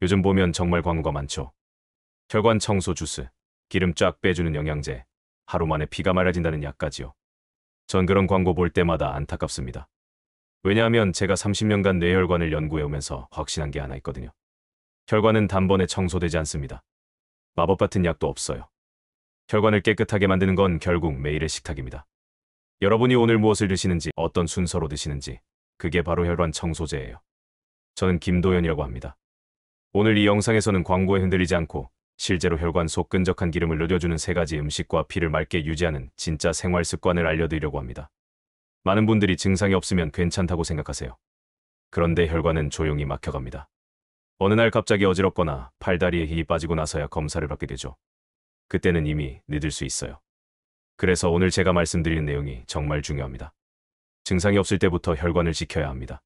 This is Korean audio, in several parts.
요즘 보면 정말 광고가 많죠. 혈관 청소 주스, 기름 쫙 빼주는 영양제, 하루 만에 피가 맑아진다는 약까지요. 전 그런 광고 볼 때마다 안타깝습니다. 왜냐하면 제가 30년간 뇌혈관을 연구해오면서 확신한 게 하나 있거든요. 혈관은 단번에 청소되지 않습니다. 마법 같은 약도 없어요. 혈관을 깨끗하게 만드는 건 결국 매일의 식탁입니다. 여러분이 오늘 무엇을 드시는지, 어떤 순서로 드시는지, 그게 바로 혈관 청소제예요. 저는 김도현이라고 합니다. 오늘 이 영상에서는 광고에 흔들리지 않고 실제로 혈관 속 끈적한 기름을 녹여주는 3가지 음식과 피를 맑게 유지하는 진짜 생활 습관을 알려드리려고 합니다. 많은 분들이 증상이 없으면 괜찮다고 생각하세요. 그런데 혈관은 조용히 막혀갑니다. 어느 날 갑자기 어지럽거나 팔다리에 힘이 빠지고 나서야 검사를 받게 되죠. 그때는 이미 늦을 수 있어요. 그래서 오늘 제가 말씀드리는 내용이 정말 중요합니다. 증상이 없을 때부터 혈관을 지켜야 합니다.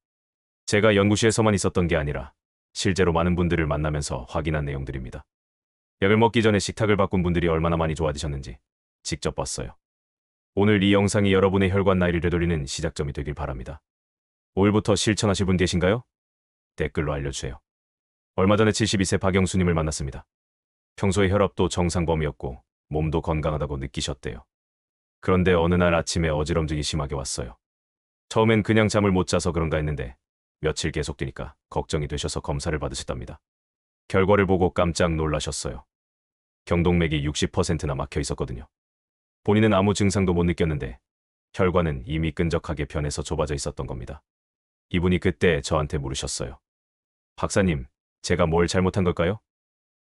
제가 연구실에서만 있었던 게 아니라 실제로 많은 분들을 만나면서 확인한 내용들입니다. 약을 먹기 전에 식탁을 바꾼 분들이 얼마나 많이 좋아지셨는지 직접 봤어요. 오늘 이 영상이 여러분의 혈관 나이를 되돌리는 시작점이 되길 바랍니다. 오늘부터 실천하실 분 계신가요? 댓글로 알려주세요. 얼마 전에 72세 박영수님을 만났습니다. 평소에 혈압도 정상 범위였고 몸도 건강하다고 느끼셨대요. 그런데 어느 날 아침에 어지럼증이 심하게 왔어요. 처음엔 그냥 잠을 못 자서 그런가 했는데 며칠 계속되니까 걱정이 되셔서 검사를 받으셨답니다. 결과를 보고 깜짝 놀라셨어요. 경동맥이 60%나 막혀 있었거든요. 본인은 아무 증상도 못 느꼈는데 혈관은 이미 끈적하게 변해서 좁아져 있었던 겁니다. 이분이 그때 저한테 물으셨어요. 박사님, 제가 뭘 잘못한 걸까요?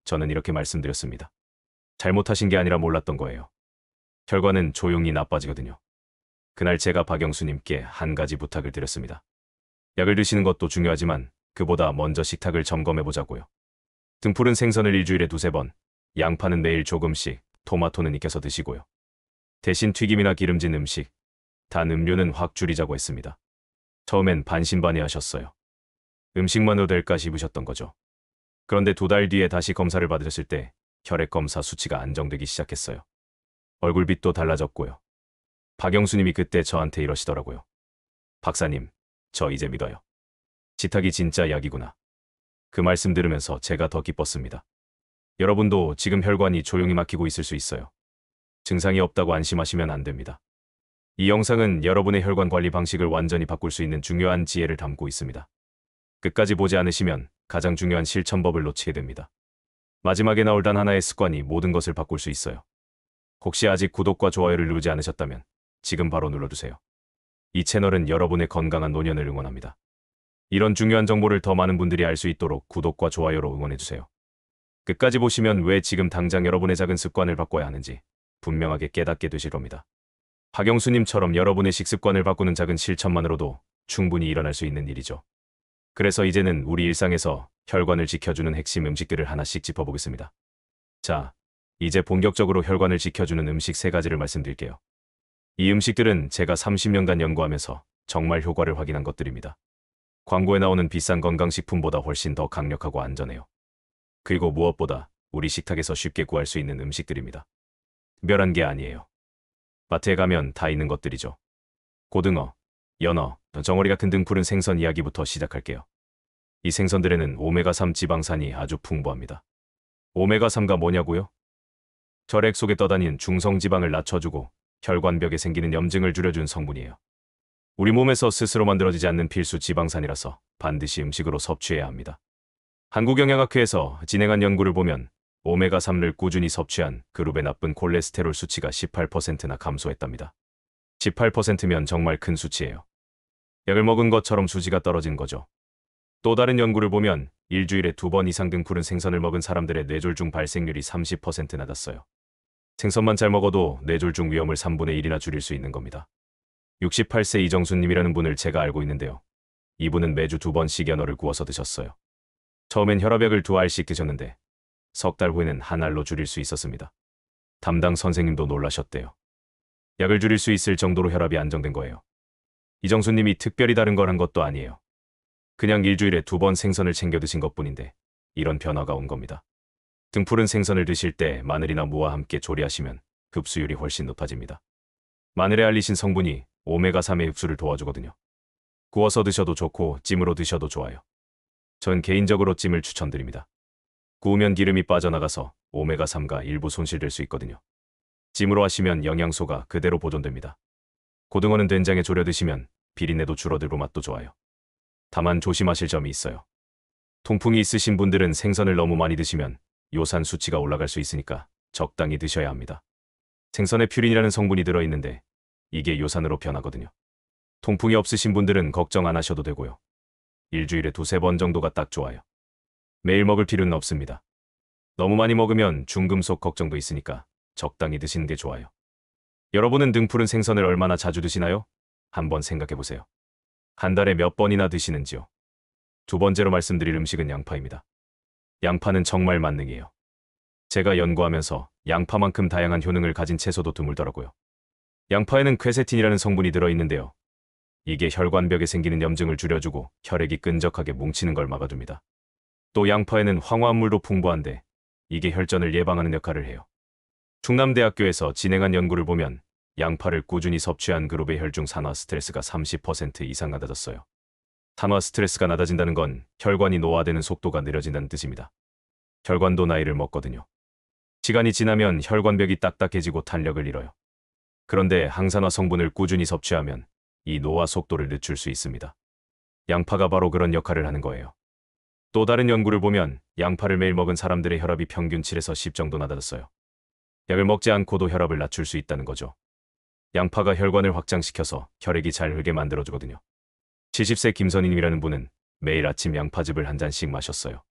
저는 이렇게 말씀드렸습니다. 잘못하신 게 아니라 몰랐던 거예요. 혈관은 조용히 나빠지거든요. 그날 제가 박영수님께 한 가지 부탁을 드렸습니다. 약을 드시는 것도 중요하지만 그보다 먼저 식탁을 점검해 보자고요. 등푸른 생선을 일주일에 2~3번, 양파는 매일 조금씩, 토마토는 익혀서 드시고요. 대신 튀김이나 기름진 음식, 단 음료는 확 줄이자고 했습니다. 처음엔 반신반의하셨어요. 음식만으로 될까 싶으셨던 거죠. 그런데 2달 뒤에 다시 검사를 받으셨을 때 혈액 검사 수치가 안정되기 시작했어요. 얼굴빛도 달라졌고요. 박영수님이 그때 저한테 이러시더라고요. 박사님, 저 이제 믿어요. 지탁이 진짜 약이구나. 그 말씀 들으면서 제가 더 기뻤습니다. 여러분도 지금 혈관이 조용히 막히고 있을 수 있어요. 증상이 없다고 안심하시면 안 됩니다. 이 영상은 여러분의 혈관 관리 방식을 완전히 바꿀 수 있는 중요한 지혜를 담고 있습니다. 끝까지 보지 않으시면 가장 중요한 실천법을 놓치게 됩니다. 마지막에 나올 단 하나의 습관이 모든 것을 바꿀 수 있어요. 혹시 아직 구독과 좋아요를 누르지 않으셨다면 지금 바로 눌러주세요. 이 채널은 여러분의 건강한 노년을 응원합니다. 이런 중요한 정보를 더 많은 분들이 알 수 있도록 구독과 좋아요로 응원해주세요. 끝까지 보시면 왜 지금 당장 여러분의 작은 습관을 바꿔야 하는지 분명하게 깨닫게 되실 겁니다. 박영수님처럼 여러분의 식습관을 바꾸는 작은 실천만으로도 충분히 일어날 수 있는 일이죠. 그래서 이제는 우리 일상에서 혈관을 지켜주는 핵심 음식들을 하나씩 짚어보겠습니다. 자, 이제 본격적으로 혈관을 지켜주는 음식 3가지를 말씀드릴게요. 이 음식들은 제가 30년간 연구하면서 정말 효과를 확인한 것들입니다. 광고에 나오는 비싼 건강식품보다 훨씬 더 강력하고 안전해요. 그리고 무엇보다 우리 식탁에서 쉽게 구할 수 있는 음식들입니다. 특별한 게 아니에요. 마트에 가면 다 있는 것들이죠. 고등어, 연어, 정어리 같은 등푸른 생선 이야기부터 시작할게요. 이 생선들에는 오메가3 지방산이 아주 풍부합니다. 오메가3가 뭐냐고요? 혈액 속에 떠다니는 중성지방을 낮춰주고 혈관벽에 생기는 염증을 줄여준 성분이에요. 우리 몸에서 스스로 만들어지지 않는 필수 지방산이라서 반드시 음식으로 섭취해야 합니다. 한국영양학회에서 진행한 연구를 보면 오메가3를 꾸준히 섭취한 그룹의 나쁜 콜레스테롤 수치가 18%나 감소했답니다. 18%면 정말 큰 수치예요. 약을 먹은 것처럼 수치가 떨어진 거죠. 또 다른 연구를 보면 일주일에 2번 이상 등푸른 생선을 먹은 사람들의 뇌졸중 발생률이 30% 낮았어요. 생선만 잘 먹어도 뇌졸중 위험을 3분의 1이나 줄일 수 있는 겁니다. 68세 이정수님이라는 분을 제가 알고 있는데요. 이분은 매주 2번씩 연어를 구워서 드셨어요. 처음엔 혈압약을 2알씩 드셨는데 석 달 후에는 1알로 줄일 수 있었습니다. 담당 선생님도 놀라셨대요. 약을 줄일 수 있을 정도로 혈압이 안정된 거예요. 이정수님이 특별히 다른 걸 한 것도 아니에요. 그냥 일주일에 2번 생선을 챙겨 드신 것뿐인데 이런 변화가 온 겁니다. 등푸른 생선을 드실 때 마늘이나 무와 함께 조리하시면 흡수율이 훨씬 높아집니다. 마늘에 알리신 성분이 오메가3의 흡수를 도와주거든요. 구워서 드셔도 좋고 찜으로 드셔도 좋아요. 전 개인적으로 찜을 추천드립니다. 구우면 기름이 빠져나가서 오메가3가 일부 손실될 수 있거든요. 찜으로 하시면 영양소가 그대로 보존됩니다. 고등어는 된장에 졸여 드시면 비린내도 줄어들고 맛도 좋아요. 다만 조심하실 점이 있어요. 통풍이 있으신 분들은 생선을 너무 많이 드시면 요산 수치가 올라갈 수 있으니까 적당히 드셔야 합니다. 생선에 퓨린이라는 성분이 들어있는데 이게 요산으로 변하거든요. 통풍이 없으신 분들은 걱정 안 하셔도 되고요. 일주일에 2~3번 정도가 딱 좋아요. 매일 먹을 필요는 없습니다. 너무 많이 먹으면 중금속 걱정도 있으니까 적당히 드시는 게 좋아요. 여러분은 등푸른 생선을 얼마나 자주 드시나요? 한번 생각해 보세요. 한 달에 몇 번이나 드시는지요? 두 번째로 말씀드릴 음식은 양파입니다. 양파는 정말 만능이에요. 제가 연구하면서 양파만큼 다양한 효능을 가진 채소도 드물더라고요. 양파에는 퀘세틴이라는 성분이 들어있는데요. 이게 혈관벽에 생기는 염증을 줄여주고 혈액이 끈적하게 뭉치는 걸 막아줍니다. 또 양파에는 황화합물도 풍부한데 이게 혈전을 예방하는 역할을 해요. 충남대학교에서 진행한 연구를 보면 양파를 꾸준히 섭취한 그룹의 혈중 산화 스트레스가 30% 이상 낮아졌어요. 산화 스트레스가 낮아진다는 건 혈관이 노화되는 속도가 느려진다는 뜻입니다. 혈관도 나이를 먹거든요. 시간이 지나면 혈관벽이 딱딱해지고 탄력을 잃어요. 그런데 항산화 성분을 꾸준히 섭취하면 이 노화 속도를 늦출 수 있습니다. 양파가 바로 그런 역할을 하는 거예요. 또 다른 연구를 보면 양파를 매일 먹은 사람들의 혈압이 평균 7에서 10 정도 낮아졌어요. 약을 먹지 않고도 혈압을 낮출 수 있다는 거죠. 양파가 혈관을 확장시켜서 혈액이 잘 흐르게 만들어주거든요. 70세 김선희님이라는 분은 매일 아침 양파즙을 한 잔씩 마셨어요.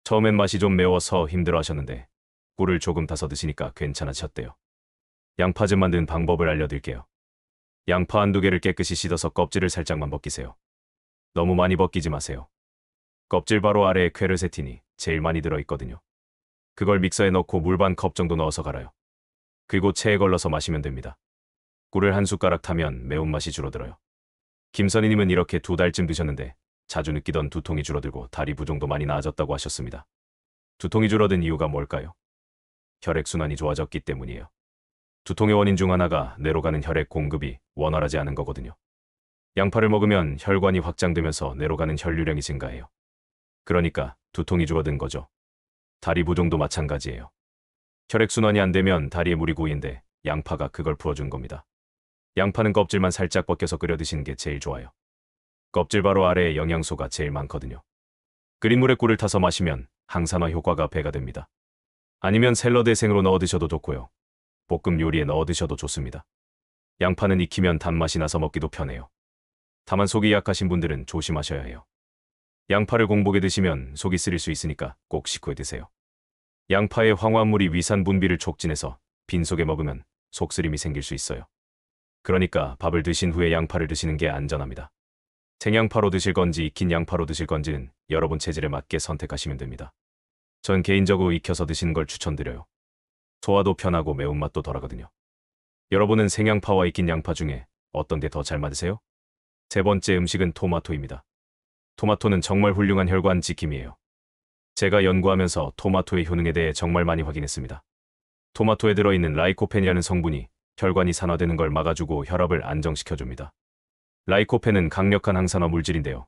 처음엔 맛이 좀 매워서 힘들어하셨는데 꿀을 조금 타서 드시니까 괜찮아지셨대요. 양파즙 만드는 방법을 알려드릴게요. 양파 한두 개를 깨끗이 씻어서 껍질을 살짝만 벗기세요. 너무 많이 벗기지 마세요. 껍질 바로 아래에 퀘르세틴이 제일 많이 들어있거든요. 그걸 믹서에 넣고 물 반 컵 정도 넣어서 갈아요. 그리고 체에 걸러서 마시면 됩니다. 꿀을 한 숟가락 타면 매운맛이 줄어들어요. 김선희님은 이렇게 2달쯤 드셨는데 자주 느끼던 두통이 줄어들고 다리 부종도 많이 나아졌다고 하셨습니다. 두통이 줄어든 이유가 뭘까요? 혈액순환이 좋아졌기 때문이에요. 두통의 원인 중 하나가 뇌로 가는 혈액 공급이 원활하지 않은 거거든요. 양파를 먹으면 혈관이 확장되면서 뇌로 가는 혈류량이 증가해요. 그러니까 두통이 줄어든 거죠. 다리 부종도 마찬가지예요. 혈액순환이 안 되면 다리에 물이 고이는데 양파가 그걸 풀어준 겁니다. 양파는 껍질만 살짝 벗겨서 끓여 드시는 게 제일 좋아요. 껍질 바로 아래에 영양소가 제일 많거든요. 끓인 물에 꿀을 타서 마시면 항산화 효과가 배가 됩니다. 아니면 샐러드에 생으로 넣어 드셔도 좋고요. 볶음 요리에 넣어 드셔도 좋습니다. 양파는 익히면 단맛이 나서 먹기도 편해요. 다만 속이 약하신 분들은 조심하셔야 해요. 양파를 공복에 드시면 속이 쓰릴 수 있으니까 꼭 식후에 드세요. 양파의 황화물이 위산 분비를 촉진해서 빈속에 먹으면 속쓰림이 생길 수 있어요. 그러니까 밥을 드신 후에 양파를 드시는 게 안전합니다. 생양파로 드실 건지 익힌 양파로 드실 건지는 여러분 체질에 맞게 선택하시면 됩니다. 전 개인적으로 익혀서 드시는 걸 추천드려요. 소화도 편하고 매운맛도 덜하거든요. 여러분은 생양파와 익힌 양파 중에 어떤 게 더 잘 맞으세요? 세 번째 음식은 토마토입니다. 토마토는 정말 훌륭한 혈관 지킴이에요. 제가 연구하면서 토마토의 효능에 대해 정말 많이 확인했습니다. 토마토에 들어있는 라이코펜이라는 성분이 혈관이 산화되는 걸 막아주고 혈압을 안정시켜줍니다. 라이코펜은 강력한 항산화 물질인데요.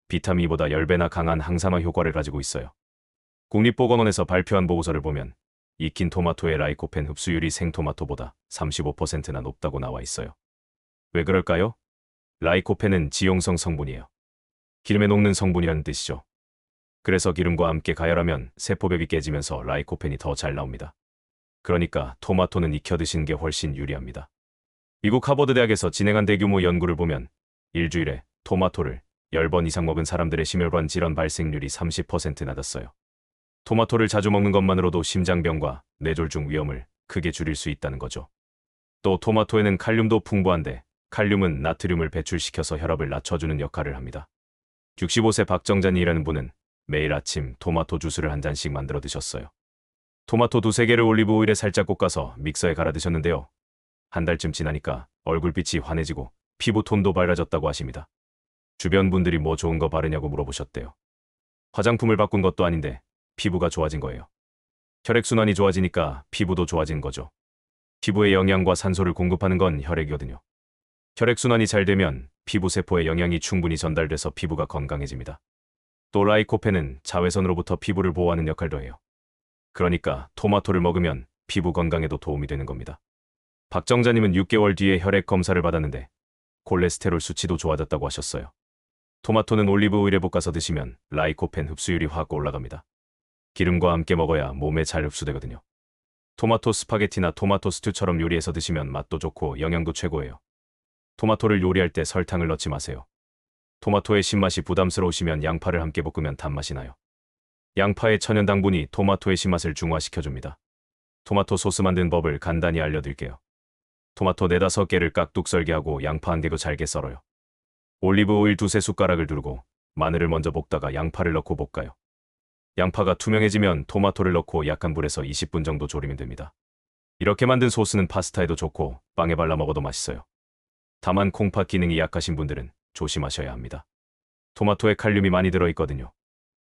비타민보다 10배나 강한 항산화 효과를 가지고 있어요. 국립보건원에서 발표한 보고서를 보면 익힌 토마토의 라이코펜 흡수율이 생토마토보다 35%나 높다고 나와 있어요. 왜 그럴까요? 라이코펜은 지용성 성분이에요. 기름에 녹는 성분이라는 뜻이죠. 그래서 기름과 함께 가열하면 세포벽이 깨지면서 라이코펜이 더 잘 나옵니다. 그러니까 토마토는 익혀 드시는 게 훨씬 유리합니다. 미국 하버드 대학에서 진행한 대규모 연구를 보면 일주일에 토마토를 10번 이상 먹은 사람들의 심혈관 질환 발생률이 30% 낮았어요. 토마토를 자주 먹는 것만으로도 심장병과 뇌졸중 위험을 크게 줄일 수 있다는 거죠. 또 토마토에는 칼륨도 풍부한데 칼륨은 나트륨을 배출시켜서 혈압을 낮춰주는 역할을 합니다. 65세 박정잔이라는 분은 매일 아침 토마토 주스를 한 잔씩 만들어 드셨어요. 토마토 2~3개를 올리브 오일에 살짝 볶아서 믹서에 갈아 드셨는데요. 한 달쯤 지나니까 얼굴빛이 환해지고 피부톤도 밝아졌다고 하십니다. 주변 분들이 뭐 좋은 거 바르냐고 물어보셨대요. 화장품을 바꾼 것도 아닌데 피부가 좋아진 거예요. 혈액순환이 좋아지니까 피부도 좋아진 거죠. 피부에 영양과 산소를 공급하는 건 혈액이거든요. 혈액순환이 잘 되면 피부 세포에 영양이 충분히 전달돼서 피부가 건강해집니다. 또 라이코펜은 자외선으로부터 피부를 보호하는 역할도 해요. 그러니까 토마토를 먹으면 피부 건강에도 도움이 되는 겁니다. 박정자님은 6개월 뒤에 혈액 검사를 받았는데 콜레스테롤 수치도 좋아졌다고 하셨어요. 토마토는 올리브 오일에 볶아서 드시면 라이코펜 흡수율이 확 올라갑니다. 기름과 함께 먹어야 몸에 잘 흡수되거든요. 토마토 스파게티나 토마토 스튜처럼 요리해서 드시면 맛도 좋고 영양도 최고예요. 토마토를 요리할 때 설탕을 넣지 마세요. 토마토의 신맛이 부담스러우시면 양파를 함께 볶으면 단맛이 나요. 양파의 천연 당분이 토마토의 신맛을 중화시켜줍니다. 토마토 소스 만드는 법을 간단히 알려드릴게요. 토마토 4~5개를 깍둑 썰게 하고 양파 1개도 잘게 썰어요. 올리브 오일 2~3 숟가락을 두르고 마늘을 먼저 볶다가 양파를 넣고 볶아요. 양파가 투명해지면 토마토를 넣고 약한 불에서 20분 정도 졸이면 됩니다. 이렇게 만든 소스는 파스타에도 좋고 빵에 발라 먹어도 맛있어요. 다만 콩팥 기능이 약하신 분들은 조심하셔야 합니다. 토마토에 칼륨이 많이 들어있거든요.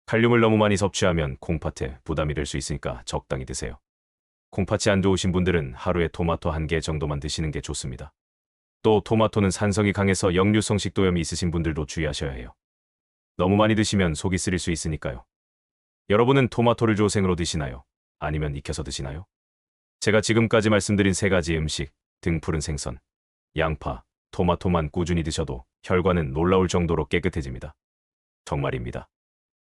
칼륨을 너무 많이 섭취하면 콩팥에 부담이 될 수 있으니까 적당히 드세요. 콩팥이 안 좋으신 분들은 하루에 토마토 1개 정도만 드시는 게 좋습니다. 또 토마토는 산성이 강해서 역류성 식도염이 있으신 분들도 주의하셔야 해요. 너무 많이 드시면 속이 쓰릴 수 있으니까요. 여러분은 토마토를 주로 생으로 드시나요? 아니면 익혀서 드시나요? 제가 지금까지 말씀드린 3가지 음식, 등푸른 생선, 양파, 토마토만 꾸준히 드셔도 혈관은 놀라울 정도로 깨끗해집니다. 정말입니다.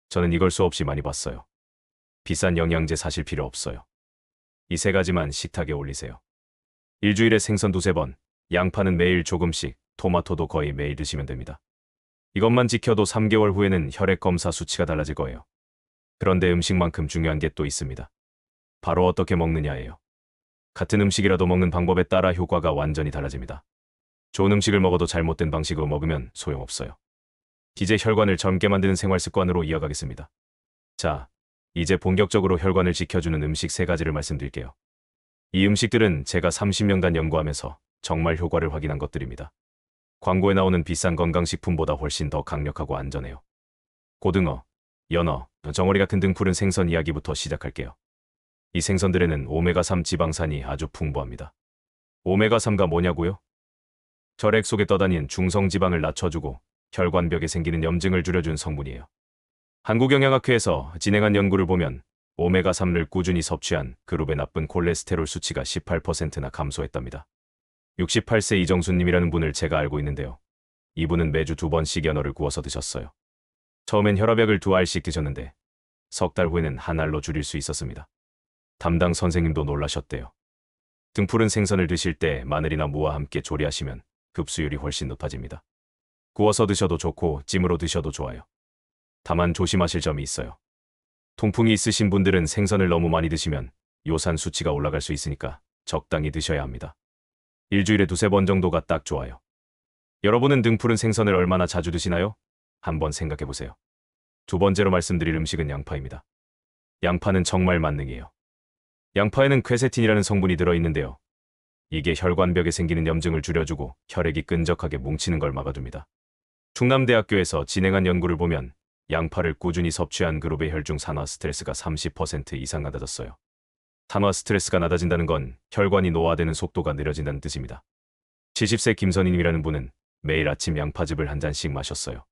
저는 이걸 수없이 많이 봤어요. 비싼 영양제 사실 필요 없어요. 이 3가지만 식탁에 올리세요. 일주일에 생선 2~3번, 양파는 매일 조금씩, 토마토도 거의 매일 드시면 됩니다. 이것만 지켜도 3개월 후에는 혈액 검사 수치가 달라질 거예요. 그런데 음식만큼 중요한 게 또 있습니다. 바로 어떻게 먹느냐예요. 같은 음식이라도 먹는 방법에 따라 효과가 완전히 달라집니다. 좋은 음식을 먹어도 잘못된 방식으로 먹으면 소용없어요. 이제 혈관을 젊게 만드는 생활 습관으로 이어가겠습니다. 자, 이제 본격적으로 혈관을 지켜주는 음식 3가지를 말씀드릴게요. 이 음식들은 제가 30년간 연구하면서 정말 효과를 확인한 것들입니다. 광고에 나오는 비싼 건강식품보다 훨씬 더 강력하고 안전해요. 고등어, 연어, 정어리 같은 등푸른 생선 이야기부터 시작할게요. 이 생선들에는 오메가3 지방산이 아주 풍부합니다. 오메가3가 뭐냐고요? 혈액 속에 떠다니는 중성지방을 낮춰주고 혈관벽에 생기는 염증을 줄여준 성분이에요. 한국영양학회에서 진행한 연구를 보면 오메가3를 꾸준히 섭취한 그룹의 나쁜 콜레스테롤 수치가 18%나 감소했답니다. 68세 이정수님이라는 분을 제가 알고 있는데요. 이분은 매주 2번씩 연어를 구워서 드셨어요. 처음엔 혈압약을 2알씩 드셨는데 석 달 후에는 1알로 줄일 수 있었습니다. 담당 선생님도 놀라셨대요. 등푸른 생선을 드실 때 마늘이나 무와 함께 조리하시면 흡수율이 훨씬 높아집니다. 구워서 드셔도 좋고 찜으로 드셔도 좋아요. 다만 조심하실 점이 있어요. 통풍이 있으신 분들은 생선을 너무 많이 드시면 요산 수치가 올라갈 수 있으니까 적당히 드셔야 합니다. 일주일에 2~3번 정도가 딱 좋아요. 여러분은 등푸른 생선을 얼마나 자주 드시나요? 한번 생각해 보세요. 2번째로 말씀드릴 음식은 양파입니다. 양파는 정말 만능이에요. 양파에는 퀘세틴이라는 성분이 들어있는데요. 이게 혈관벽에 생기는 염증을 줄여주고 혈액이 끈적하게 뭉치는 걸 막아줍니다. 충남대학교에서 진행한 연구를 보면 양파를 꾸준히 섭취한 그룹의 혈중 산화 스트레스가 30% 이상 낮아졌어요. 산화 스트레스가 낮아진다는 건 혈관이 노화되는 속도가 느려진다는 뜻입니다. 70세 김선희님이라는 분은 매일 아침 양파즙을 1잔씩 마셨어요.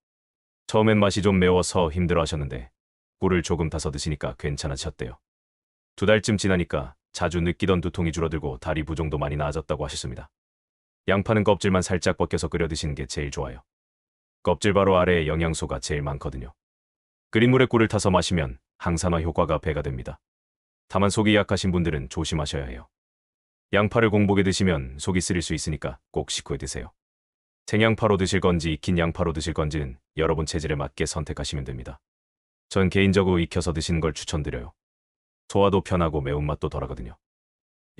처음엔 맛이 좀 매워서 힘들어하셨는데 꿀을 조금 타서 드시니까 괜찮아졌대요. 2달쯤 지나니까 자주 느끼던 두통이 줄어들고 다리 부종도 많이 나아졌다고 하셨습니다. 양파는 껍질만 살짝 벗겨서 끓여 드시는 게 제일 좋아요. 껍질 바로 아래에 영양소가 제일 많거든요. 끓인 물에 꿀을 타서 마시면 항산화 효과가 배가 됩니다. 다만 속이 약하신 분들은 조심하셔야 해요. 양파를 공복에 드시면 속이 쓰릴 수 있으니까 꼭 식후에 드세요. 생양파로 드실 건지 익힌 양파로 드실 건지는 여러분 체질에 맞게 선택하시면 됩니다. 전 개인적으로 익혀서 드시는 걸 추천드려요. 소화도 편하고 매운맛도 덜하거든요.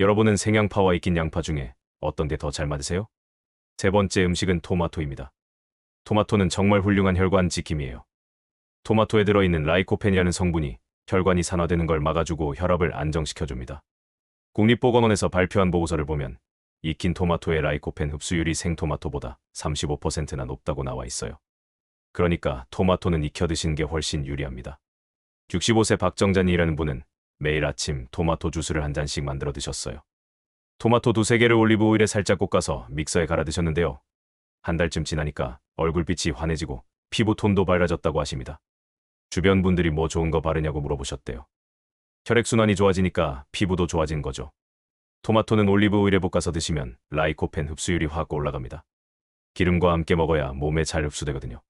여러분은 생양파와 익힌 양파 중에 어떤 게 더 잘 맞으세요? 3번째 음식은 토마토입니다. 토마토는 정말 훌륭한 혈관 지킴이에요. 토마토에 들어있는 라이코펜이라는 성분이 혈관이 산화되는 걸 막아주고 혈압을 안정시켜줍니다. 국립보건원에서 발표한 보고서를 보면 익힌 토마토의 라이코펜 흡수율이 생토마토보다 35%나 높다고 나와 있어요. 그러니까 토마토는 익혀 드시는 게 훨씬 유리합니다. 65세 박정자님이라는 분은 매일 아침 토마토 주스를 1잔씩 만들어 드셨어요. 토마토 2~3개를 올리브 오일에 살짝 볶아서 믹서에 갈아 드셨는데요. 1달쯤 지나니까 얼굴빛이 환해지고 피부 톤도 밝아졌다고 하십니다. 주변 분들이 뭐 좋은 거 바르냐고 물어보셨대요. 혈액순환이 좋아지니까 피부도 좋아진 거죠. 토마토는 올리브 오일에 볶아서 드시면 라이코펜 흡수율이 확 올라갑니다. 기름과 함께 먹어야 몸에 잘 흡수되거든요.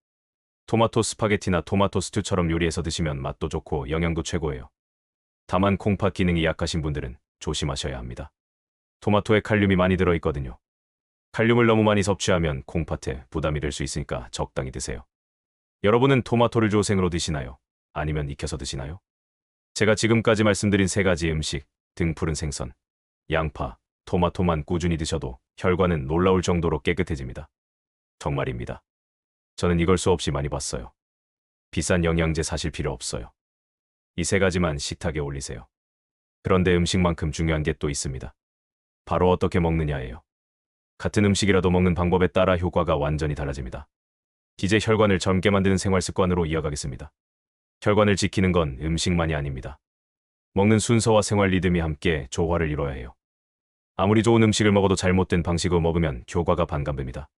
토마토 스파게티나 토마토 스튜처럼 요리해서 드시면 맛도 좋고 영양도 최고예요. 다만 콩팥 기능이 약하신 분들은 조심하셔야 합니다. 토마토에 칼륨이 많이 들어있거든요. 칼륨을 너무 많이 섭취하면 콩팥에 부담이 될 수 있으니까 적당히 드세요. 여러분은 토마토를 조생으로 드시나요? 아니면 익혀서 드시나요? 제가 지금까지 말씀드린 세 가지 음식, 등푸른 생선, 양파, 토마토만 꾸준히 드셔도 혈관은 놀라울 정도로 깨끗해집니다. 정말입니다. 저는 이걸 수없이 많이 봤어요. 비싼 영양제 사실 필요 없어요. 이 세 가지만 식탁에 올리세요. 그런데 음식만큼 중요한 게 또 있습니다. 바로 어떻게 먹느냐예요. 같은 음식이라도 먹는 방법에 따라 효과가 완전히 달라집니다. 이제 혈관을 젊게 만드는 생활 습관으로 이어가겠습니다. 혈관을 지키는 건 음식만이 아닙니다. 먹는 순서와 생활 리듬이 함께 조화를 이뤄야 해요. 아무리 좋은 음식을 먹어도 잘못된 방식으로 먹으면 효과가 반감됩니다.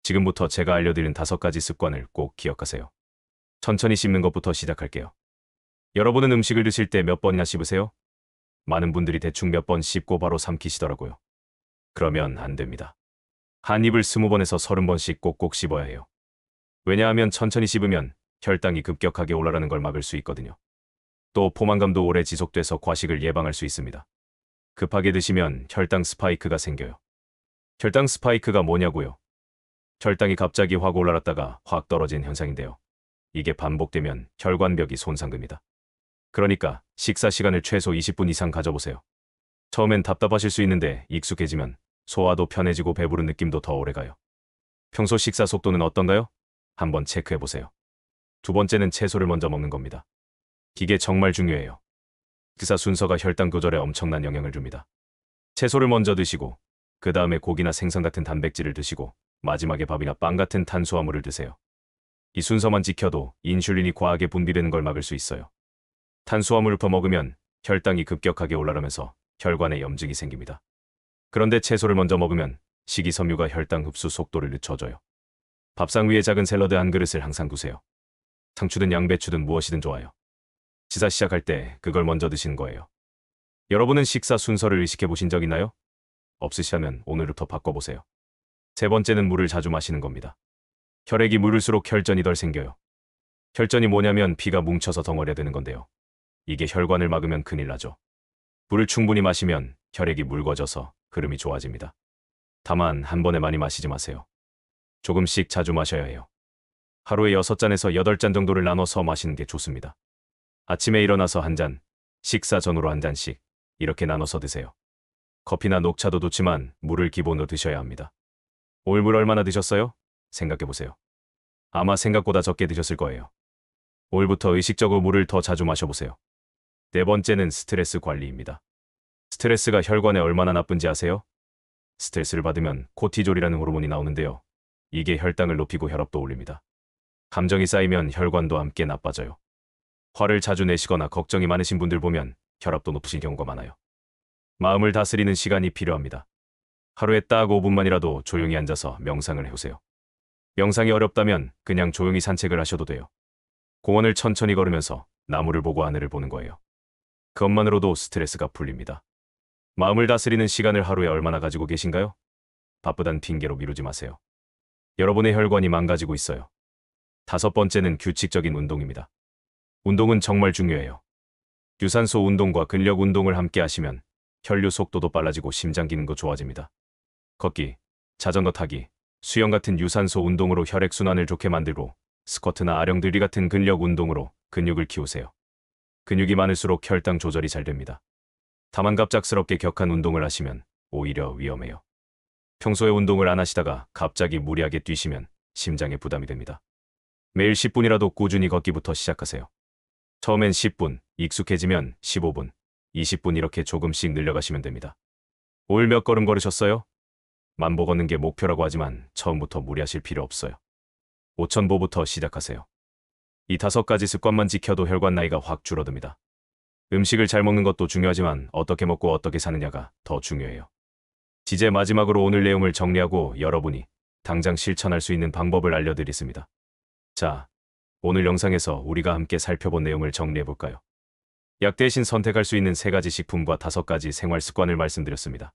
지금부터 제가 알려드린 5가지 습관을 꼭 기억하세요. 천천히 씹는 것부터 시작할게요. 여러분은 음식을 드실 때 몇 번이나 씹으세요? 많은 분들이 대충 몇 번 씹고 바로 삼키시더라고요. 그러면 안 됩니다. 한 입을 20번에서 30번씩 꼭꼭 씹어야 해요. 왜냐하면 천천히 씹으면 혈당이 급격하게 올라가는 걸 막을 수 있거든요. 또 포만감도 오래 지속돼서 과식을 예방할 수 있습니다. 급하게 드시면 혈당 스파이크가 생겨요. 혈당 스파이크가 뭐냐고요? 혈당이 갑자기 확 올라갔다가 확 떨어진 현상인데요. 이게 반복되면 혈관벽이 손상됩니다. 그러니까 식사 시간을 최소 20분 이상 가져보세요. 처음엔 답답하실 수 있는데 익숙해지면 소화도 편해지고 배부른 느낌도 더 오래가요. 평소 식사 속도는 어떤가요? 한번 체크해보세요. 두 번째는 채소를 먼저 먹는 겁니다. 이게 정말 중요해요. 식사 순서가 혈당 조절에 엄청난 영향을 줍니다. 채소를 먼저 드시고 그 다음에 고기나 생선 같은 단백질을 드시고 마지막에 밥이나 빵 같은 탄수화물을 드세요. 이 순서만 지켜도 인슐린이 과하게 분비되는 걸 막을 수 있어요. 탄수화물을 더 먹으면 혈당이 급격하게 올라가면서 혈관에 염증이 생깁니다. 그런데 채소를 먼저 먹으면 식이섬유가 혈당 흡수 속도를 늦춰줘요. 밥상 위에 작은 샐러드 한 그릇을 항상 두세요. 상추든 양배추든 무엇이든 좋아요. 식사 시작할 때 그걸 먼저 드시는 거예요. 여러분은 식사 순서를 의식해 보신 적 있나요? 없으시다면 오늘부터 바꿔보세요. 세 번째는 물을 자주 마시는 겁니다. 혈액이 무를수록 혈전이 덜 생겨요. 혈전이 뭐냐면 피가 뭉쳐서 덩어리가 되는 건데요. 이게 혈관을 막으면 큰일 나죠. 물을 충분히 마시면 혈액이 묽어져서 흐름이 좋아집니다. 다만 한 번에 많이 마시지 마세요. 조금씩 자주 마셔야 해요. 하루에 6잔에서 8잔 정도를 나눠서 마시는 게 좋습니다. 아침에 일어나서 한 잔, 식사 전후로 한 잔씩 이렇게 나눠서 드세요. 커피나 녹차도 좋지만 물을 기본으로 드셔야 합니다. 오늘 물 얼마나 드셨어요? 생각해보세요. 아마 생각보다 적게 드셨을 거예요. 오늘부터 의식적으로 물을 더 자주 마셔보세요. 네 번째는 스트레스 관리입니다. 스트레스가 혈관에 얼마나 나쁜지 아세요? 스트레스를 받으면 코티졸이라는 호르몬이 나오는데요. 이게 혈당을 높이고 혈압도 올립니다. 감정이 쌓이면 혈관도 함께 나빠져요. 화를 자주 내시거나 걱정이 많으신 분들 보면 혈압도 높으신 경우가 많아요. 마음을 다스리는 시간이 필요합니다. 하루에 딱 5분만이라도 조용히 앉아서 명상을 해보세요. 명상이 어렵다면 그냥 조용히 산책을 하셔도 돼요. 공원을 천천히 걸으면서 나무를 보고 하늘을 보는 거예요. 그것만으로도 스트레스가 풀립니다. 마음을 다스리는 시간을 하루에 얼마나 가지고 계신가요? 바쁘단 핑계로 미루지 마세요. 여러분의 혈관이 망가지고 있어요. 5번째는 규칙적인 운동입니다. 운동은 정말 중요해요. 유산소 운동과 근력 운동을 함께 하시면 혈류 속도도 빨라지고 심장 기능도 좋아집니다. 걷기, 자전거 타기, 수영 같은 유산소 운동으로 혈액순환을 좋게 만들고 스쿼트나 아령들기 같은 근력 운동으로 근육을 키우세요. 근육이 많을수록 혈당 조절이 잘 됩니다. 다만 갑작스럽게 격한 운동을 하시면 오히려 위험해요. 평소에 운동을 안 하시다가 갑자기 무리하게 뛰시면 심장에 부담이 됩니다. 매일 10분이라도 꾸준히 걷기부터 시작하세요. 처음엔 10분, 익숙해지면 15분, 20분 이렇게 조금씩 늘려가시면 됩니다. 오늘 몇 걸음 걸으셨어요? 만보 걷는 게 목표라고 하지만 처음부터 무리하실 필요 없어요. 5,000보부터 시작하세요. 이 5가지 습관만 지켜도 혈관 나이가 확 줄어듭니다. 음식을 잘 먹는 것도 중요하지만 어떻게 먹고 어떻게 사느냐가 더 중요해요. 이제 마지막으로 오늘 내용을 정리하고 여러분이 당장 실천할 수 있는 방법을 알려드리겠습니다. 자, 오늘 영상에서 우리가 함께 살펴본 내용을 정리해볼까요? 약 대신 선택할 수 있는 3가지 식품과 5가지 생활 습관을 말씀드렸습니다.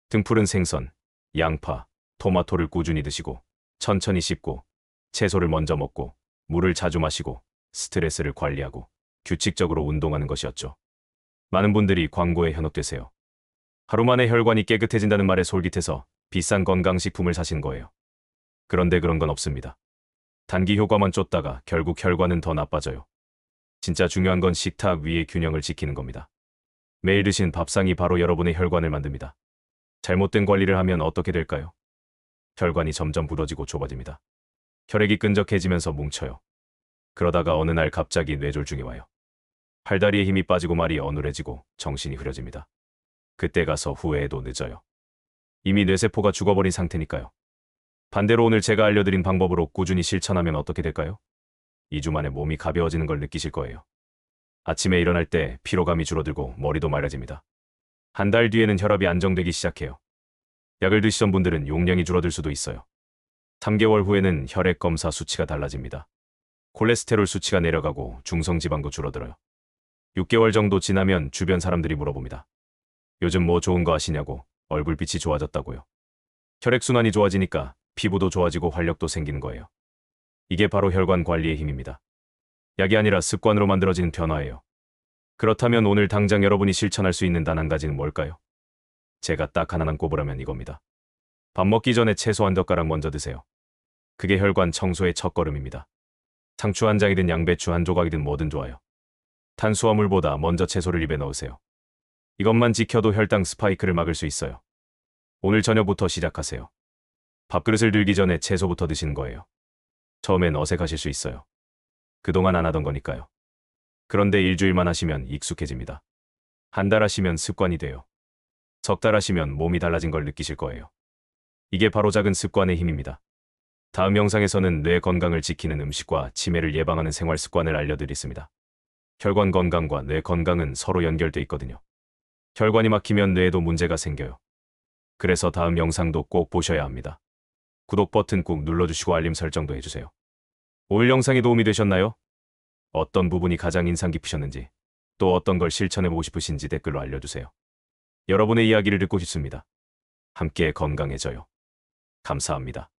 등푸른 생선, 양파, 토마토를 꾸준히 드시고 천천히 씹고 채소를 먼저 먹고 물을 자주 마시고 스트레스를 관리하고 규칙적으로 운동하는 것이었죠. 많은 분들이 광고에 현혹되세요. 하루 만에 혈관이 깨끗해진다는 말에 솔깃해서 비싼 건강식품을 사신 거예요. 그런데 그런 건 없습니다. 단기 효과만 쫓다가 결국 혈관은 더 나빠져요. 진짜 중요한 건 식탁 위의 균형을 지키는 겁니다. 매일 드신 밥상이 바로 여러분의 혈관을 만듭니다. 잘못된 관리를 하면 어떻게 될까요? 혈관이 점점 부러지고 좁아집니다. 혈액이 끈적해지면서 뭉쳐요. 그러다가 어느 날 갑자기 뇌졸중이 와요. 팔다리에 힘이 빠지고 말이 어눌해지고 정신이 흐려집니다. 그때 가서 후회해도 늦어요. 이미 뇌세포가 죽어버린 상태니까요. 반대로 오늘 제가 알려드린 방법으로 꾸준히 실천하면 어떻게 될까요? 2주 만에 몸이 가벼워지는 걸 느끼실 거예요. 아침에 일어날 때 피로감이 줄어들고 머리도 맑아집니다. 한 달 뒤에는 혈압이 안정되기 시작해요. 약을 드시던 분들은 용량이 줄어들 수도 있어요. 3개월 후에는 혈액 검사 수치가 달라집니다. 콜레스테롤 수치가 내려가고 중성지방도 줄어들어요. 6개월 정도 지나면 주변 사람들이 물어봅니다. 요즘 뭐 좋은 거 하시냐고. 얼굴빛이 좋아졌다고요. 혈액순환이 좋아지니까 피부도 좋아지고 활력도 생기는 거예요. 이게 바로 혈관 관리의 힘입니다. 약이 아니라 습관으로 만들어지는 변화예요. 그렇다면 오늘 당장 여러분이 실천할 수 있는 단 한 가지는 뭘까요? 제가 딱 하나만 꼽으라면 이겁니다. 밥 먹기 전에 채소 한 젓가락 먼저 드세요. 그게 혈관 청소의 첫걸음입니다. 상추 한 장이든 양배추 한 조각이든 뭐든 좋아요. 탄수화물보다 먼저 채소를 입에 넣으세요. 이것만 지켜도 혈당 스파이크를 막을 수 있어요. 오늘 저녁부터 시작하세요. 밥그릇을 들기 전에 채소부터 드시는 거예요. 처음엔 어색하실 수 있어요. 그동안 안 하던 거니까요. 그런데 일주일만 하시면 익숙해집니다. 한 달 하시면 습관이 돼요. 석 달 하시면 몸이 달라진 걸 느끼실 거예요. 이게 바로 작은 습관의 힘입니다. 다음 영상에서는 뇌 건강을 지키는 음식과 치매를 예방하는 생활 습관을 알려드리겠습니다. 혈관 건강과 뇌 건강은 서로 연결돼 있거든요. 혈관이 막히면 뇌에도 문제가 생겨요. 그래서 다음 영상도 꼭 보셔야 합니다. 구독 버튼 꾹 눌러주시고 알림 설정도 해주세요. 오늘 영상이 도움이 되셨나요? 어떤 부분이 가장 인상 깊으셨는지, 또 어떤 걸 실천해보고 싶으신지 댓글로 알려주세요. 여러분의 이야기를 듣고 싶습니다. 함께 건강해져요. 감사합니다.